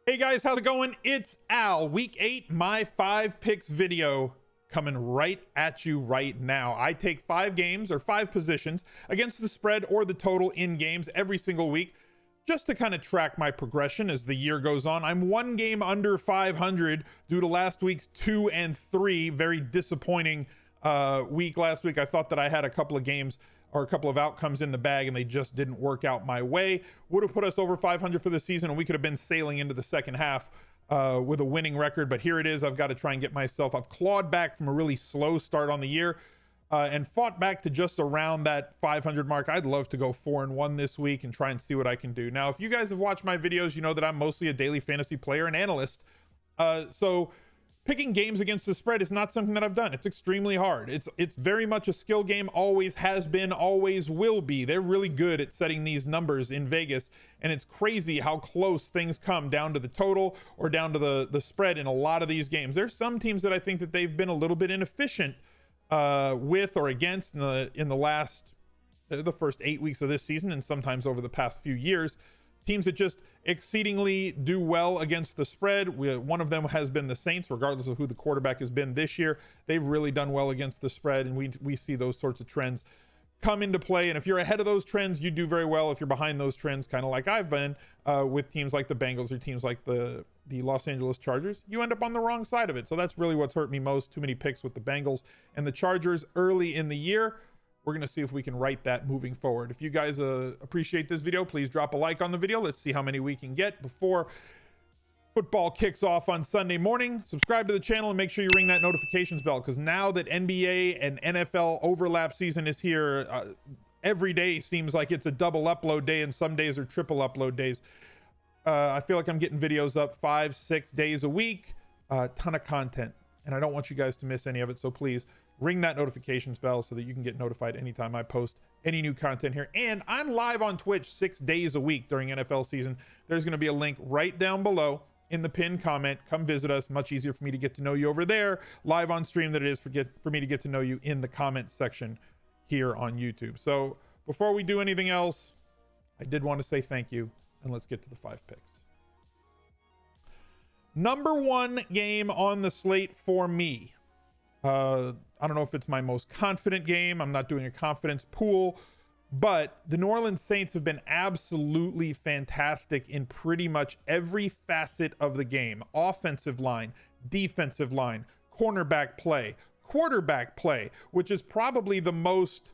Hey guys, how's it going? It's Al. Week 8, my 5 picks video coming right at you right now. I take 5 games or 5 positions against the spread or the total in games every single week just to kind of track my progression as the year goes on. I'm 1 game under 500 due to last week's 2 and 3. Very disappointing week last week. I thought that I had a couple of games or a couple of outcomes in the bag and they just didn't work out my way. Would have put us over 500 for the season and we could have been sailing into the second half with a winning record, but here it is. I've got to try and get myself, I've clawed back from a really slow start on the year and fought back to just around that 500 mark. I'd love to go 4-1 this week and try and see what I can do. Now, if you guys have watched my videos, you know that I'm mostly a daily fantasy player and analyst. So picking games against the spread is not something that I've done. It's extremely hard. It's very much a skill game, always has been, always will be. They're really good at setting these numbers in Vegas, and it's crazy how close things come down to the total or down to the spread in a lot of these games. There's some teams that I think that they've been a little bit inefficient with or against in the first 8 weeks of this season and sometimes over the past few years. Teams that just exceedingly do well against the spread. One of them has been the Saints, regardless of who the quarterback has been this year. They've really done well against the spread, and we see those sorts of trends come into play. And if you're ahead of those trends, you do very well. If you're behind those trends, kind of like I've been with teams like the Bengals or teams like the Los Angeles Chargers, you end up on the wrong side of it. So that's really what's hurt me most. Too many picks with the Bengals and the Chargers early in the year. We're going to see if we can write that moving forward. If you guys appreciate this video, please drop a like on the video. Let's see how many we can get before football kicks off on Sunday morning. Subscribe to the channel and make sure you ring that notifications bell, because now that NBA and NFL overlap season is here, every day seems like it's a double upload day, and some days are triple upload days. I feel like I'm getting videos up 5-6 days a week, a ton of content, and I don't want you guys to miss any of it. So please ring that notifications bell so that you can get notified anytime I post any new content here. And I'm live on Twitch 6 days a week during NFL season. There's going to be a link right down below in the pinned comment. Come visit us. Much easier for me to get to know you over there live on stream than it is for me to get to know you in the comment section here on YouTube. So before we do anything else, I did want to say thank you, and let's get to the 5 picks. Number 1 game on the slate for me. I don't know if it's my most confident game. I'm not doing a confidence pool, but the New Orleans Saints have been absolutely fantastic in pretty much every facet of the game. Offensive line, defensive line, cornerback play, quarterback play, which is probably the most,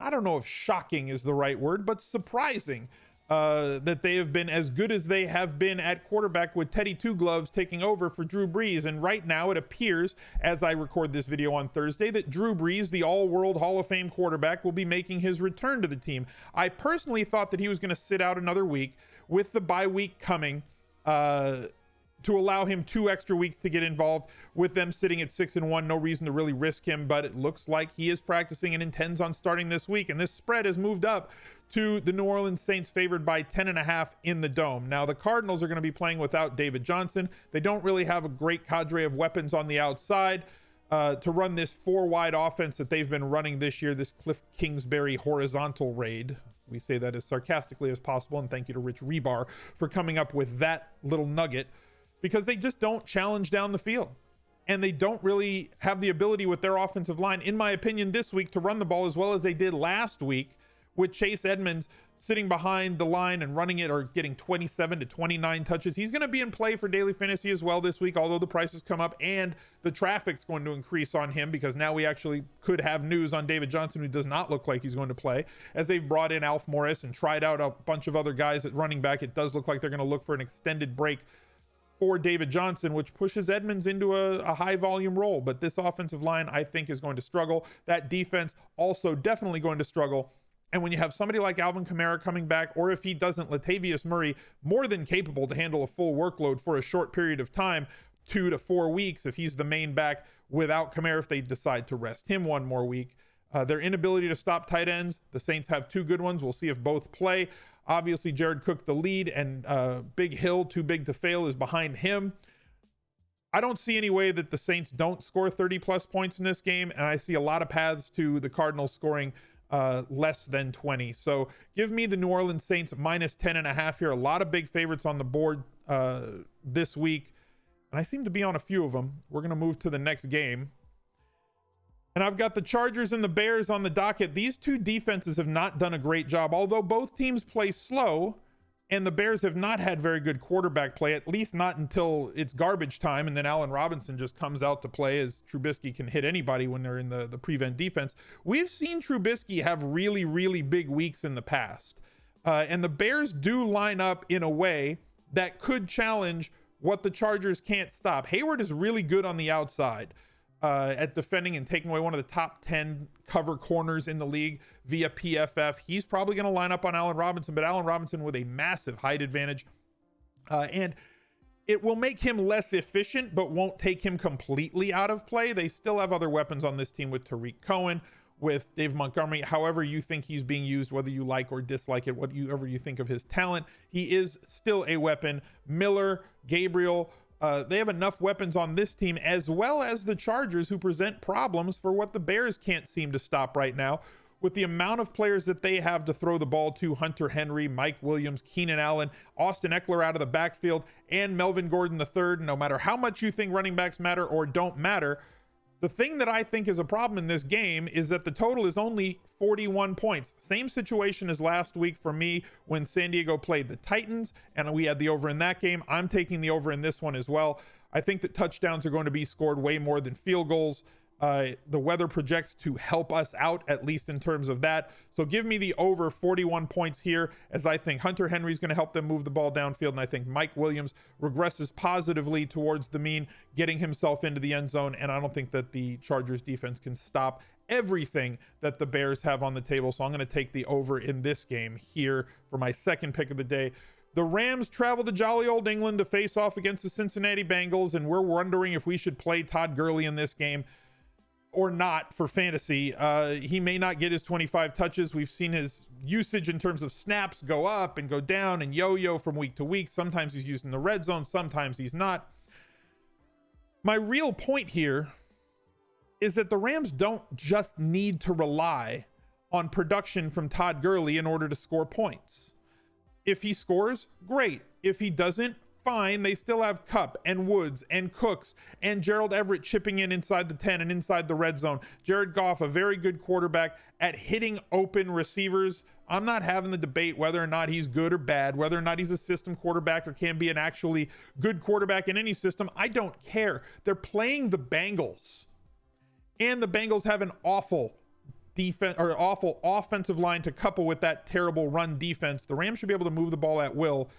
I don't know if shocking is the right word, but surprising that they have been as good as they have been at quarterback, with Teddy Two Gloves taking over for Drew Brees. And right now it appears, as I record this video on Thursday, that Drew Brees, the all-world Hall of Fame quarterback, will be making his return to the team. I personally thought that he was going to sit out another week, with the bye week coming, to allow him 2 extra weeks to get involved. With them sitting at 6-1, no reason to really risk him, but it looks like he is practicing and intends on starting this week. And this spread has moved up to the New Orleans Saints, favored by 10.5 in the Dome. Now, the Cardinals are going to be playing without David Johnson. They don't really have a great cadre of weapons on the outside to run this 4-wide offense that they've been running this year, this Cliff Kingsbury horizontal raid. We say that as sarcastically as possible, and thank you to Rich Rebar for coming up with that little nugget, because they just don't challenge down the field. And they don't really have the ability with their offensive line, in my opinion, this week to run the ball as well as they did last week, with Chase Edmonds sitting behind the line and running it, or getting 27 to 29 touches. He's going to be in play for daily fantasy as well this week, although the prices come up and the traffic's going to increase on him, because now we actually could have news on David Johnson, who does not look like he's going to play, as they've brought in Alf Morris and tried out a bunch of other guys at running back. It does look like they're going to look for an extended break for David Johnson, which pushes Edmonds into a high volume role. But this offensive line, I think, is going to struggle. That defense also definitely going to struggle. And when you have somebody like Alvin Kamara coming back, or if he doesn't, Latavius Murray, more than capable to handle a full workload for a short period of time, 2 to 4 weeks, if he's the main back without Kamara, if they decide to rest him 1 more week. Their inability to stop tight ends, the Saints have 2 good ones. We'll see if both play. Obviously, Jared Cook, the lead, and Big Hill, too big to fail, is behind him. I don't see any way that the Saints don't score 30 plus points in this game, and I see a lot of paths to the Cardinals scoring less than 20. So give me the New Orleans Saints minus 10.5 here. A lot of big favorites on the board this week, and I seem to be on a few of them. We're going to move to the next game. And I've got the Chargers and the Bears on the docket. These two defenses have not done a great job, although both teams play slow, and the Bears have not had very good quarterback play, at least not until it's garbage time, and then Allen Robinson just comes out to play, as Trubisky can hit anybody when they're in the prevent defense. We've seen Trubisky have really, really big weeks in the past, and the Bears do line up in a way that could challenge what the Chargers can't stop. Hayward is really good on the outside at defending and taking away one of the top 10 cover corners in the league via PFF. He's probably going to line up on Allen Robinson, but Allen Robinson with a massive height advantage. And it will make him less efficient, but won't take him completely out of play. They still have other weapons on this team with Tariq Cohen, with Dave Montgomery. However you think he's being used, whether you like or dislike it, whatever you think of his talent, he is still a weapon. Miller, Gabriel, they have enough weapons on this team, as well as the Chargers, who present problems for what the Bears can't seem to stop right now. With the amount of players that they have to throw the ball to, Hunter Henry, Mike Williams, Keenan Allen, Austin Eckler out of the backfield, and Melvin Gordon III, no matter how much you think running backs matter or don't matter, the thing that I think is a problem in this game is that the total is only 41 points. Same situation as last week for me when San Diego played the Titans, and we had the over in that game. I'm taking the over in this one as well. I think that touchdowns are going to be scored way more than field goals. The weather projects to help us out, at least in terms of that. So give me the over 41 points here, as I think Hunter Henry is going to help them move the ball downfield, and I think Mike Williams regresses positively towards the mean, getting himself into the end zone, and I don't think that the Chargers defense can stop everything that the Bears have on the table. So I'm going to take the over in this game here for my second pick of the day. The Rams travel to jolly old England to face off against the Cincinnati Bengals, and we're wondering if we should play Todd Gurley in this game or not for fantasy. He may not get his 25 touches. We've seen his usage in terms of snaps go up and go down and yo-yo from week to week. Sometimes he's used in the red zone, sometimes he's not. My real point here is that the Rams don't just need to rely on production from Todd Gurley in order to score points. If he scores, great. If he doesn't, fine. They still have Kupp and Woods and Cooks and Gerald Everett chipping in inside the 10 and inside the red zone. Jared Goff, a very good quarterback at hitting open receivers. I'm not having the debate whether or not he's good or bad, whether or not he's a system quarterback or can be an actually good quarterback in any system. I don't care. They're playing the Bengals, and the Bengals have an awful defense or awful offensive line to couple with that terrible run defense. The Rams should be able to move the ball at will.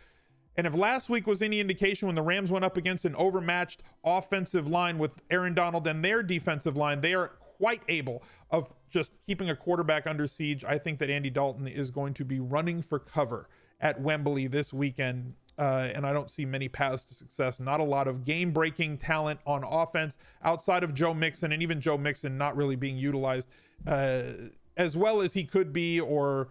And if last week was any indication, when the Rams went up against an overmatched offensive line with Aaron Donald and their defensive line, they are quite able of just keeping a quarterback under siege. I think that Andy Dalton is going to be running for cover at Wembley this weekend, and I don't see many paths to success. Not a lot of game-breaking talent on offense outside of Joe Mixon, and even Joe Mixon not really being utilized as well as he could be, or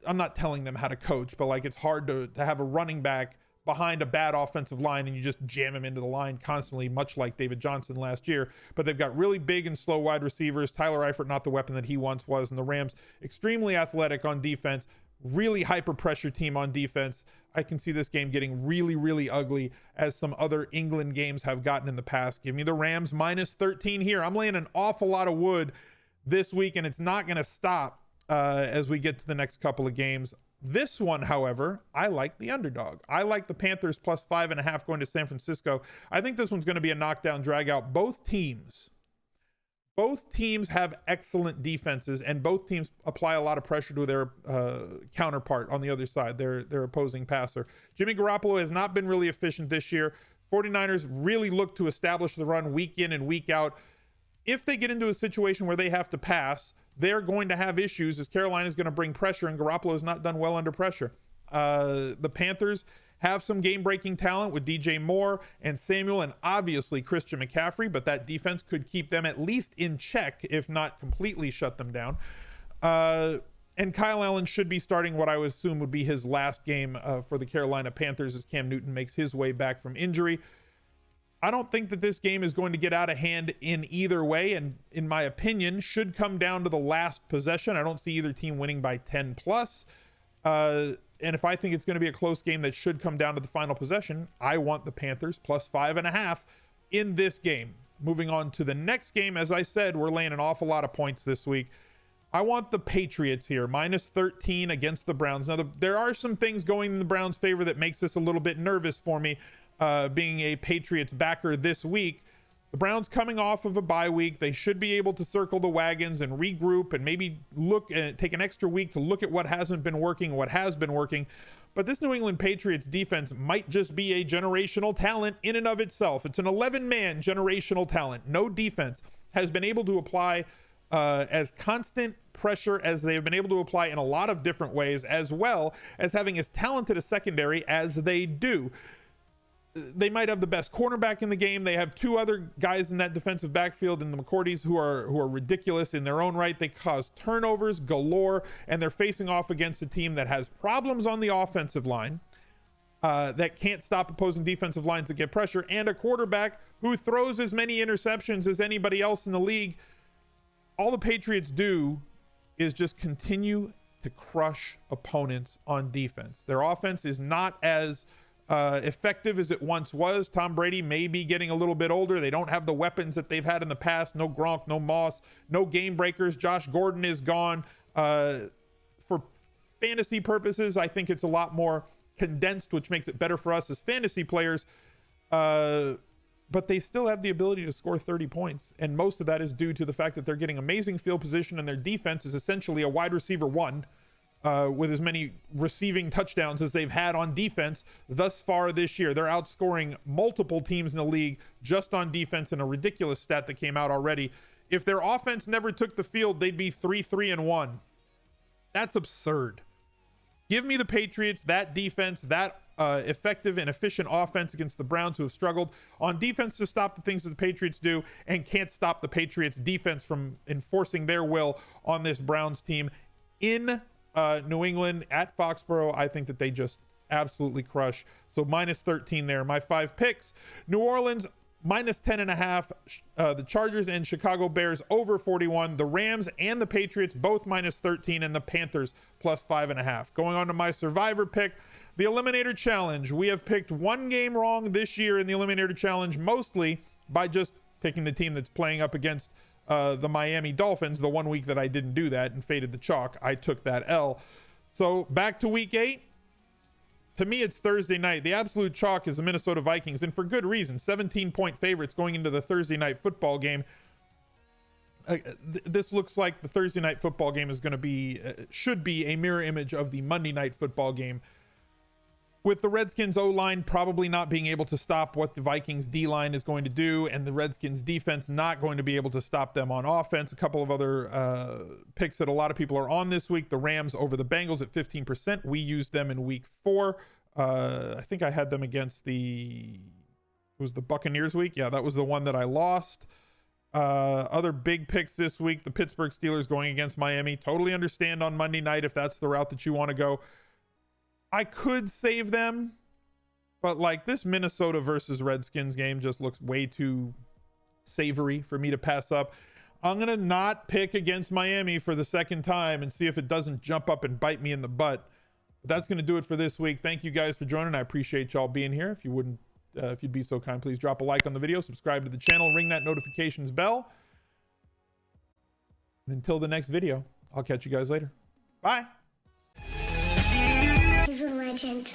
I'm not telling them how to coach, but like, it's hard to have a running back behind a bad offensive line and you just jam him into the line constantly, much like David Johnson last year. But they've got really big and slow wide receivers. Tyler Eifert, not the weapon that he once was. And the Rams, extremely athletic on defense, really hyper pressure team on defense. I can see this game getting really, really ugly, as some other England games have gotten in the past. Give me the Rams minus 13 here. I'm laying an awful lot of wood this week, and it's not going to stop as we get to the next couple of games. This one, however, I like the underdog. I like the Panthers plus 5.5 going to San Francisco. I think this one's going to be a knockdown, drag out. Both teams have excellent defenses, and both teams apply a lot of pressure to their counterpart on the other side, their opposing passer. Jimmy Garoppolo has not been really efficient this year. 49ers really look to establish the run week in and week out. If they get into a situation where they have to pass, they're going to have issues, as Carolina is going to bring pressure, and Garoppolo has not done well under pressure. The Panthers have some game-breaking talent with DJ Moore and Samuel, and obviously Christian McCaffrey, but that defense could keep them at least in check, if not completely shut them down. And Kyle Allen should be starting what I would assume would be his last game for the Carolina Panthers, as Cam Newton makes his way back from injury. I don't think that this game is going to get out of hand in either way, and in my opinion should come down to the last possession. I don't see either team winning by 10 plus. And if I think it's going to be a close game that should come down to the final possession, I want the Panthers plus 5.5 in this game. Moving on to the next game, as I said, we're laying an awful lot of points this week. I want the Patriots here, minus 13 against the Browns. Now, there are some things going in the Browns' favor that makes this a little bit nervous for me, being a Patriots backer this week. The Browns coming off of a bye week. They should be able to circle the wagons and regroup and maybe look and take an extra week to look at what hasn't been working, what has been working. But this New England Patriots defense might just be a generational talent in and of itself. It's an 11-man generational talent. No defense has been able to apply as constant pressure as they have been able to apply in a lot of different ways, as well as having as talented a secondary as they do. They might have the best cornerback in the game. They have two other guys in that defensive backfield in the McCourties who are ridiculous in their own right. They cause turnovers galore, and they're facing off against a team that has problems on the offensive line, that can't stop opposing defensive lines that get pressure, and a quarterback who throws as many interceptions as anybody else in the league. All the Patriots do is just continue to crush opponents on defense. Their offense is not as effective as it once was. Tom Brady may be getting a little bit older. They don't have the weapons that they've had in the past. No Gronk, no Moss, no game breakers. Josh Gordon is gone. For fantasy purposes, I think it's a lot more condensed, which makes it better for us as fantasy players. But they still have the ability to score 30 points. And most of that is due to the fact that they're getting amazing field position, and their defense is essentially a wide receiver one, with as many receiving touchdowns as they've had on defense thus far this year. They're outscoring multiple teams in the league just on defense, in a ridiculous stat that came out already. If their offense never took the field, they'd be 3-3-1. That's absurd. Give me the Patriots, that defense, that effective and efficient offense against the Browns, who have struggled on defense to stop the things that the Patriots do and can't stop the Patriots defense from enforcing their will on this Browns team in New England at Foxborough. I think that they just absolutely crush. So minus 13 there. My 5 picks: New Orleans minus 10.5, the Chargers and Chicago Bears over 41, the Rams and the Patriots both minus 13, and the Panthers plus 5.5. Going on to my survivor pick, the Eliminator Challenge. We have picked one game wrong this year in the Eliminator Challenge, mostly by just picking the team that's playing up against the Miami Dolphins. The 1 week that I didn't do that and faded the chalk, I took that L. So back to week 8. To me, it's Thursday night. The absolute chalk is the Minnesota Vikings, and for good reason. 17-point favorites going into the Thursday night football game. This looks like the Thursday night football game is going to be, should be a mirror image of the Monday night football game, with the Redskins O-line probably not being able to stop what the Vikings D-line is going to do, and the Redskins defense not going to be able to stop them on offense. A couple of other picks that a lot of people are on this week: the Rams over the Bengals at 15%. We used them in week 4. I think I had them against it was the Buccaneers week. Yeah, that was the one that I lost. Other big picks this week: the Pittsburgh Steelers going against Miami. Totally understand on Monday night if that's the route that you want to go. I could save them, but like this Minnesota versus Redskins game just looks way too savory for me to pass up. I'm going to not pick against Miami for the second time and see if it doesn't jump up and bite me in the butt. But that's going to do it for this week. Thank you guys for joining. I appreciate y'all being here. If you'd be so kind, please drop a like on the video, subscribe to the channel, ring that notifications bell. And until the next video, I'll catch you guys later. Bye. He's a legend.